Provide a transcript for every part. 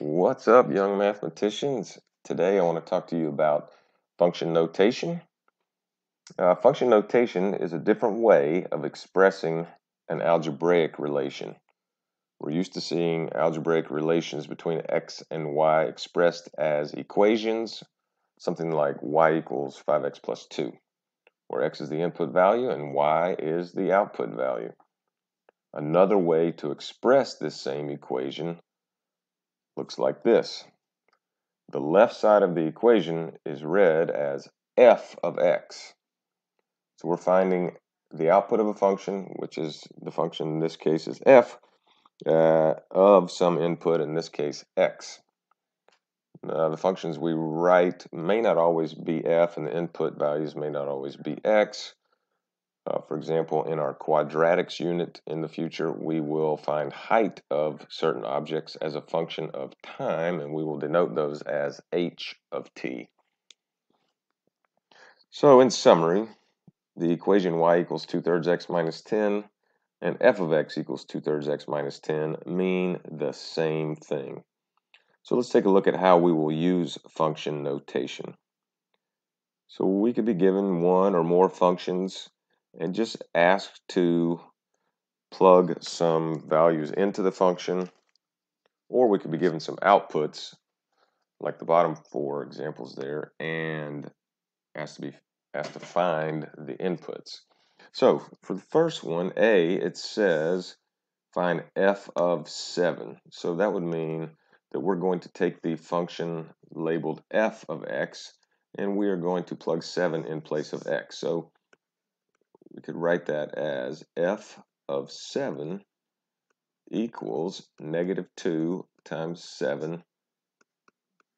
What's up, young mathematicians? Today I want to talk to you about function notation. Function notation is a different way of expressing an algebraic relation. We're used to seeing algebraic relations between x and y expressed as equations, something like y equals 5x plus 2, where x is the input value and y is the output value. Another way to express this same equation looks like this. The left side of the equation is read as f of x. So we're finding the output of a function, which is the function in this case is f, of some input, in this case x. The functions we write may not always be f, and the input values may not always be x. For example, in our quadratics unit in the future, we will find height of certain objects as a function of time, and we will denote those as h of t. So in summary, the equation y equals 2/3 x minus 10 and f of x equals 2/3 x minus 10 mean the same thing. So let's take a look at how we will use function notation. So we could be given one or more functions and just asked to plug some values into the function, or we could be given some outputs like the bottom four examples there and asked to find the inputs. So for the first one, A, it says find f of 7. So that would mean that we're going to take the function labeled f of x and we are going to plug 7 in place of x. So we could write that as f of 7 equals -2 times 7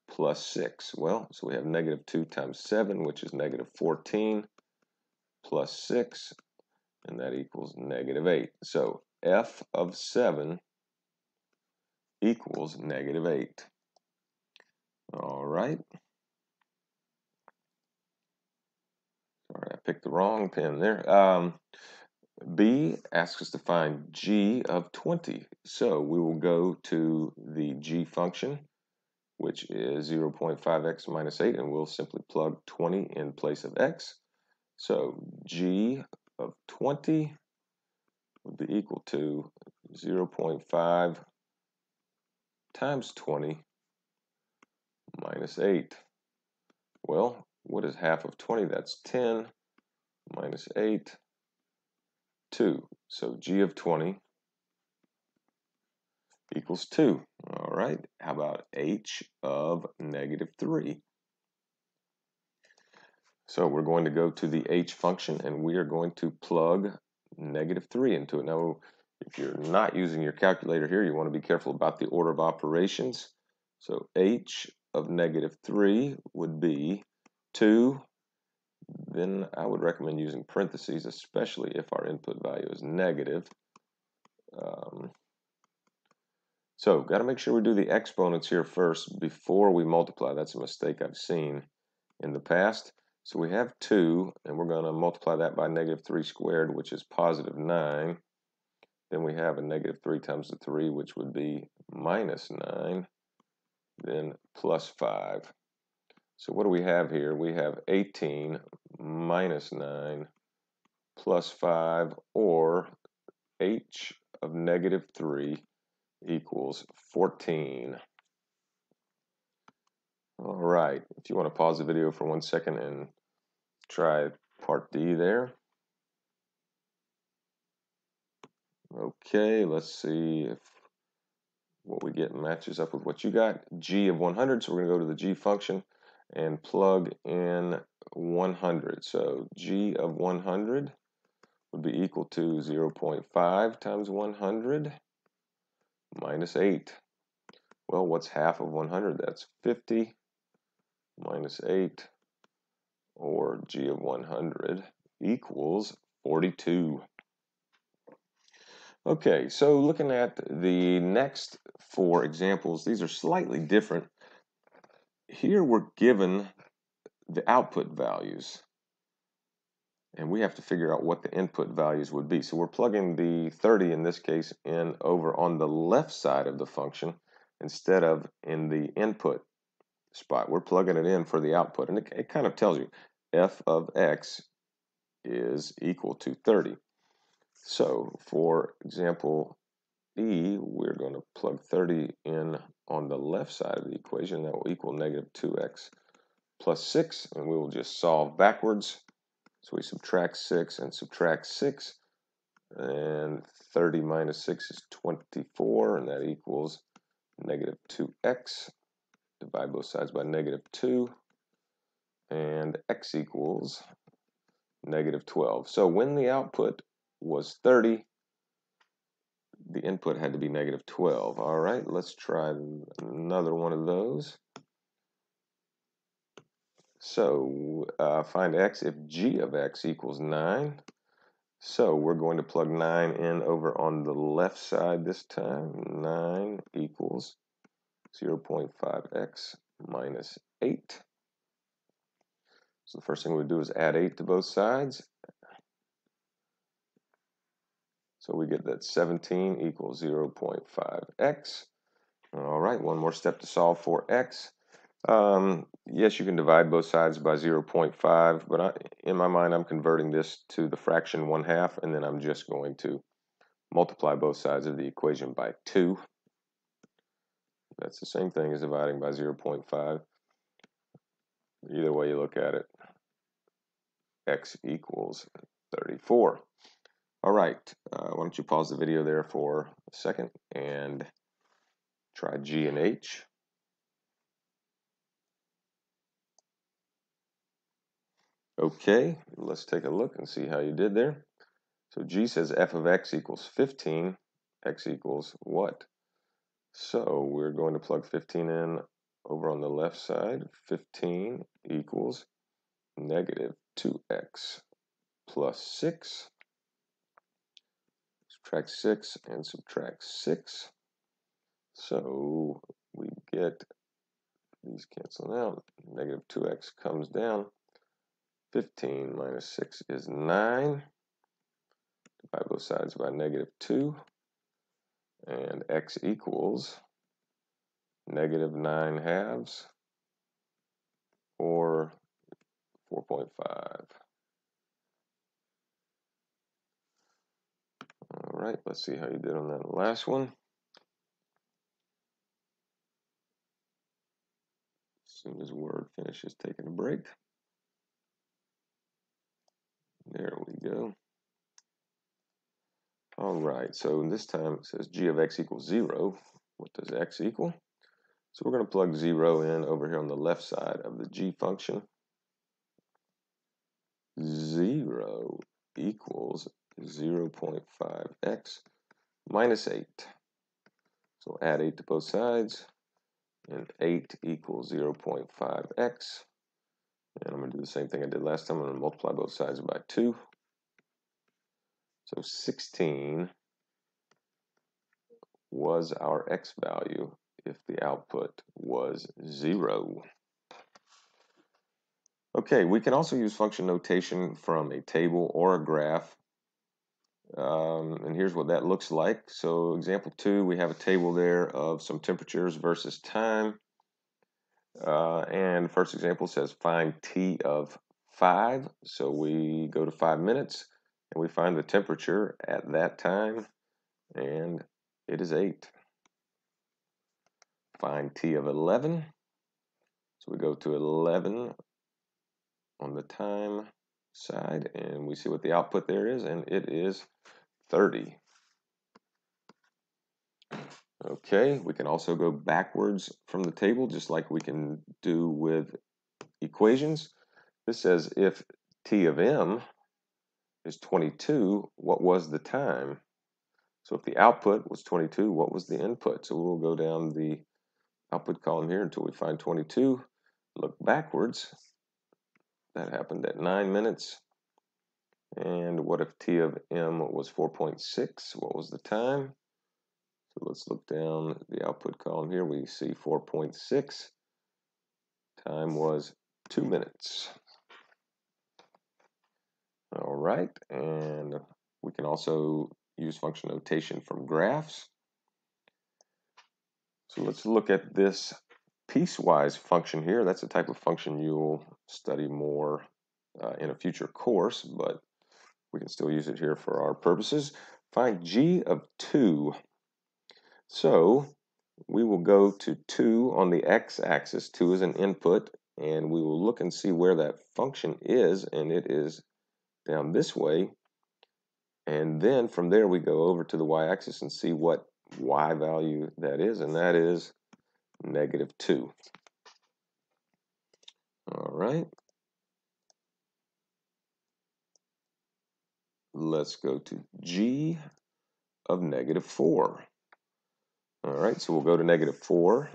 plus 6. Well, so we have -2 times 7, which is -14, plus 6, and that equals -8. So f of 7 equals -8. All right. Sorry, I picked the wrong pen there. B asks us to find g of 20. So we will go to the g function, which is 0.5x minus 8, and we'll simply plug 20 in place of x. So g of 20 would be equal to 0.5 times 20 minus 8. Well, what is half of 20? That's 10 minus 8, 2. So g of 20 equals 2. All right, how about h of -3? So we're going to go to the h function and we are going to plug -3 into it. Now, if you're not using your calculator here, you want to be careful about the order of operations. So h of -3 would be 2. Then I would recommend using parentheses, especially if our input value is negative. So got to make sure we do the exponents here first before we multiply. That's a mistake I've seen in the past. So we have 2, and we're going to multiply that by -3 squared, which is +9. Then we have a -3 times the 3, which would be -9. Then +5. So what do we have here? We have 18 minus 9 plus 5, or h of -3 equals 14. All right, if you want to pause the video for 1 second and try part D there. Okay, let's see if what we get matches up with what you got. G of 100, so we're going to go to the G function and plug in 100. So G of 100 would be equal to 0.5 times 100 minus 8. Well, what's half of 100? That's 50 minus 8, or G of 100 equals 42. Okay, so looking at the next 4 examples, these are slightly different. Here we're given the output values, and we have to figure out what the input values would be. So we're plugging the 30 in this case in over on the left side of the function, instead of in the input spot. We're plugging it in for the output, and it kind of tells you f of x is equal to 30. So for example E, we're going to plug 30 in on the left side of the equation. That will equal negative 2x plus 6, and we will just solve backwards. So we subtract 6 and subtract 6, and 30 minus 6 is 24, and that equals negative 2x. Divide both sides by negative 2, and x equals negative 12. So when the output was 30, the input had to be negative 12. All right, let's try another one of those. So find x if g of x equals 9. So we're going to plug 9 in over on the left side this time. 9 equals 0.5x minus 8. So the first thing we do is add 8 to both sides. So we get that 17 equals 0.5x. All right, one more step to solve for x. Yes, you can divide both sides by 0.5, but in my mind, I'm converting this to the fraction 1/2, and then I'm just going to multiply both sides of the equation by 2. That's the same thing as dividing by 0.5. Either way you look at it, x equals 34. All right, why don't you pause the video there for a second and try G and H. Okay, let's take a look and see how you did there. So G says f of x equals 15. X equals what? So we're going to plug 15 in over on the left side. 15 equals negative 2x plus 6. Subtract 6 and subtract 6. So we get these canceling out. Negative 2x comes down. 15 minus 6 is 9. Divide both sides by negative 2. And x equals negative 9/2 or 4.5. All right, let's see how you did on that last one. As soon as Word finishes taking a break. There we go. All right, so this time it says g of x equals 0. What does x equal? So we're going to plug 0 in over here on the left side of the g function. 0 equals 0.5x minus 8. So add 8 to both sides, and 8 equals 0.5x. And I'm going to do the same thing I did last time. I'm going to multiply both sides by 2. So 16 was our x value if the output was 0. Okay, we can also use function notation from a table or a graph. And here's what that looks like. So example 2, we have a table there of some temperatures versus time. And first example says find t of 5. So we go to 5 minutes and we find the temperature at that time, and it is 8. Find t of 11. So we go to 11 on the time side, and we see what the output there is, and it is 30. Okay, we can also go backwards from the table, just like we can do with equations. This says if t of m is 22, what was the time? So if the output was 22, what was the input? So we'll go down the output column here until we find 22. Look backwards. That happened at 9 minutes. And what if t of m was 4.6? What was the time? So let's look down the output column here. We see 4.6. Time was 2 minutes. All right, and we can also use function notation from graphs. So let's look at this piecewise function here. That's a type of function you'll study more in a future course, but we can still use it here for our purposes. Find g of 2. So we will go to 2 on the x-axis. 2 is an input, and we will look and see where that function is, and it is down this way. And then from there we go over to the y-axis and see what y value that is, and that is -2. All right. Let's go to g of -4. All right, so we'll go to -4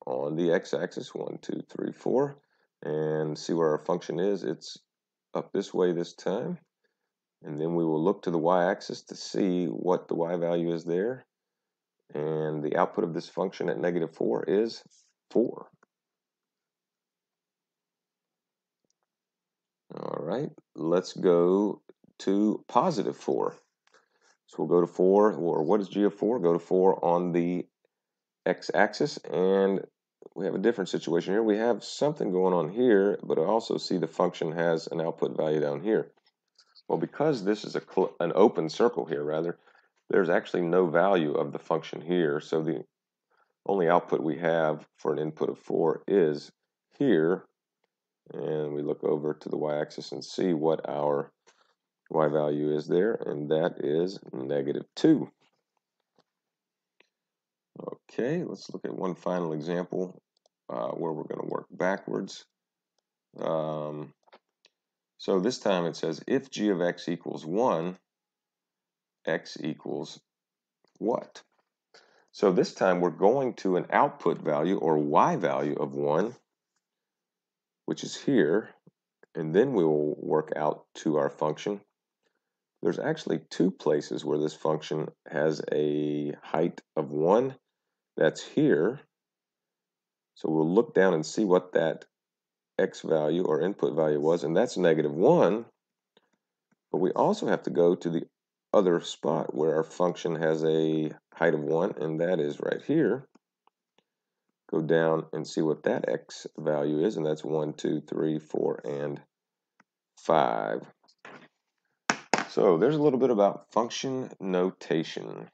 on the x-axis, 1, 2, 3, 4, and see where our function is. It's up this way this time. And then we will look to the y-axis to see what the y value is there. And the output of this function at -4 is 4. All right, let's go to +4. So we'll go to 4, or what is g of 4? Go to 4 on the x-axis, and we have a different situation here. We have something going on here, but I also see the function has an output value down here. Well, because this is an open circle here, rather, there's actually no value of the function here, so the only output we have for an input of 4 is here, and we look over to the y-axis and see what our y value is there, and that is -2. Okay, let's look at one final example where we're going to work backwards. So this time it says if g of x equals 1, x equals what? So this time we're going to an output value or y value of 1, which is here, and then we will work out to our function. There's actually 2 places where this function has a height of 1. That's here. So we'll look down and see what that x value or input value was, and that's -1. But we also have to go to the other spot where our function has a height of 1, and that is right here. Go down and see what that x value is, and that's 1, 2, 3, 4, and 5. So there's a little bit about function notation.